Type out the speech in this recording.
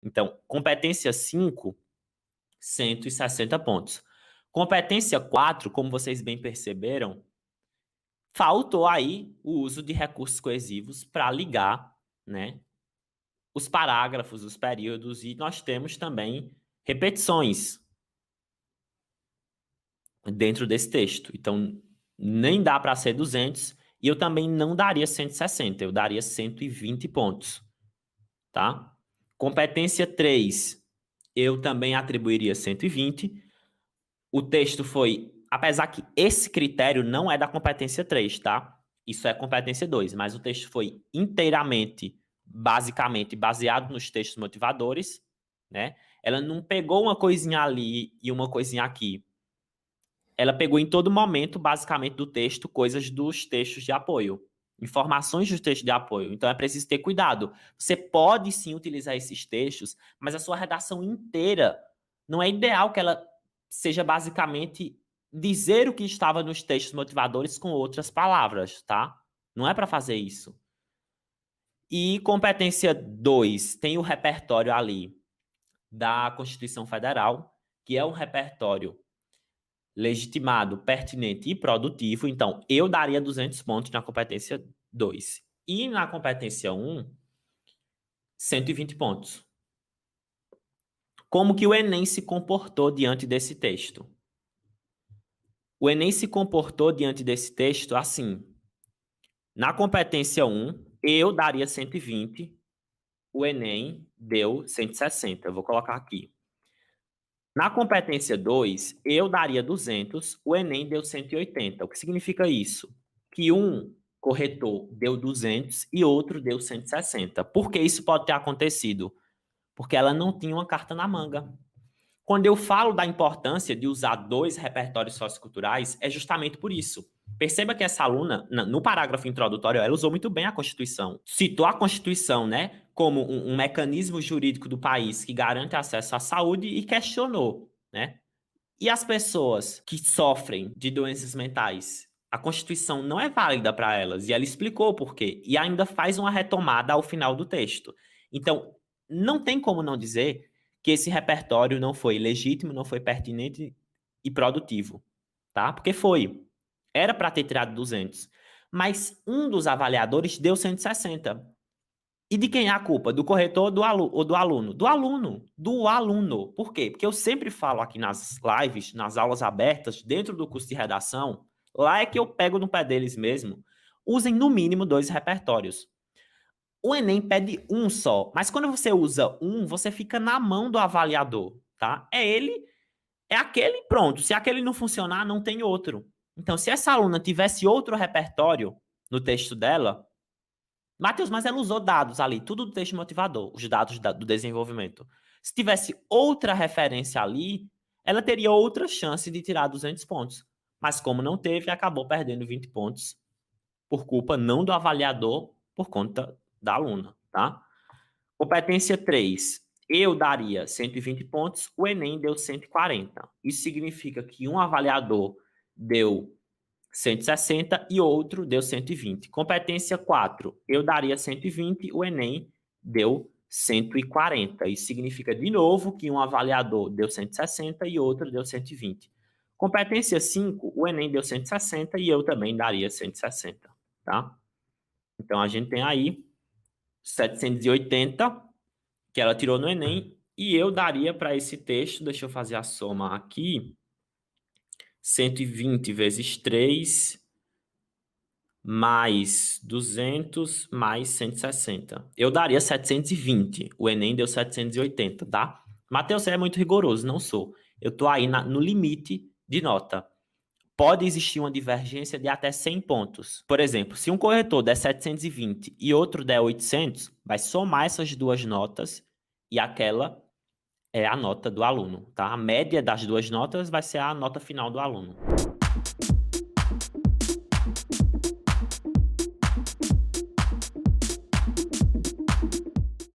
Então, competência 5, 160 pontos. Competência 4, como vocês bem perceberam, faltou aí o uso de recursos coesivos para ligar, né, os parágrafos, os períodos, e nós temos também repetições dentro desse texto. Então, nem dá para ser 200 e eu também não daria 160, eu daria 120 pontos, tá? Competência 3, eu também atribuiria 120. O texto foi, apesar que esse critério não é da competência 3, tá? Isso é competência 2, mas o texto foi inteiramente, basicamente, baseado nos textos motivadores, né? Ela não pegou uma coisinha ali e uma coisinha aqui. Ela pegou em todo momento, basicamente, do texto, coisas dos textos de apoio, informações dos textos de apoio. Então é preciso ter cuidado. Você pode sim utilizar esses textos, mas a sua redação inteira não é ideal que ela seja basicamente dizer o que estava nos textos motivadores com outras palavras, tá? Não é para fazer isso. E competência 2 tem o repertório ali da Constituição Federal, que é um repertório legitimado, pertinente e produtivo. Então, eu daria 200 pontos na competência 2. E na competência 1, 120 pontos. Como que o Enem se comportou diante desse texto? O Enem se comportou diante desse texto assim. Na competência 1, eu daria 120, o Enem deu 160. Eu vou colocar aqui. Na competência 2, eu daria 200, o Enem deu 180. O que significa isso? Que um corretor deu 200 e outro deu 160. Por que isso pode ter acontecido? Porque ela não tinha uma carta na manga. Quando eu falo da importância de usar 2 repertórios socioculturais, é justamente por isso. Perceba que essa aluna, no parágrafo introdutório, ela usou muito bem a Constituição. Citou a Constituição, né, como um mecanismo jurídico do país que garante acesso à saúde e questionou, né? E as pessoas que sofrem de doenças mentais? A Constituição não é válida para elas, e ela explicou por quê. E ainda faz uma retomada ao final do texto. Então, não tem como não dizer que esse repertório não foi legítimo, não foi pertinente e produtivo, tá? Porque foi. Era para ter tirado 200. Mas um dos avaliadores deu 160. E de quem é a culpa? Do corretor ou do aluno? Do aluno. Do aluno. Por quê? Porque eu sempre falo aqui nas lives, nas aulas abertas, dentro do curso de redação, lá é que eu pego no pé deles mesmo. Usem no mínimo 2 repertórios. O Enem pede um só, mas quando você usa um, você fica na mão do avaliador, tá? É ele, é aquele, pronto. Se aquele não funcionar, não tem outro. Então, se essa aluna tivesse outro repertório no texto dela, Matheus, mas ela usou dados ali, tudo do texto motivador, os dados do desenvolvimento. Se tivesse outra referência ali, ela teria outra chance de tirar 200 pontos. Mas como não teve, acabou perdendo 20 pontos por culpa não do avaliador, por conta da aluna, tá? Competência 3. Eu daria 120 pontos, o Enem deu 140. Isso significa que um avaliador deu 160 e outro deu 120. Competência 4, eu daria 120, o Enem deu 140. Isso significa, de novo, que um avaliador deu 160 e outro deu 120. Competência 5, o Enem deu 160 e eu também daria 160, tá? Então, a gente tem aí 780 que ela tirou no Enem e eu daria para esse texto, deixa eu fazer a soma aqui, 120 vezes 3 mais 200 mais 160. Eu daria 720. O Enem deu 780, tá? Matheus, você é muito rigoroso. Não sou. Eu tô aí no limite de nota. Pode existir uma divergência de até 100 pontos. Por exemplo, se um corretor der 720 e outro der 800, vai somar essas duas notas e aquela é a nota do aluno, tá? A média das duas notas vai ser a nota final do aluno.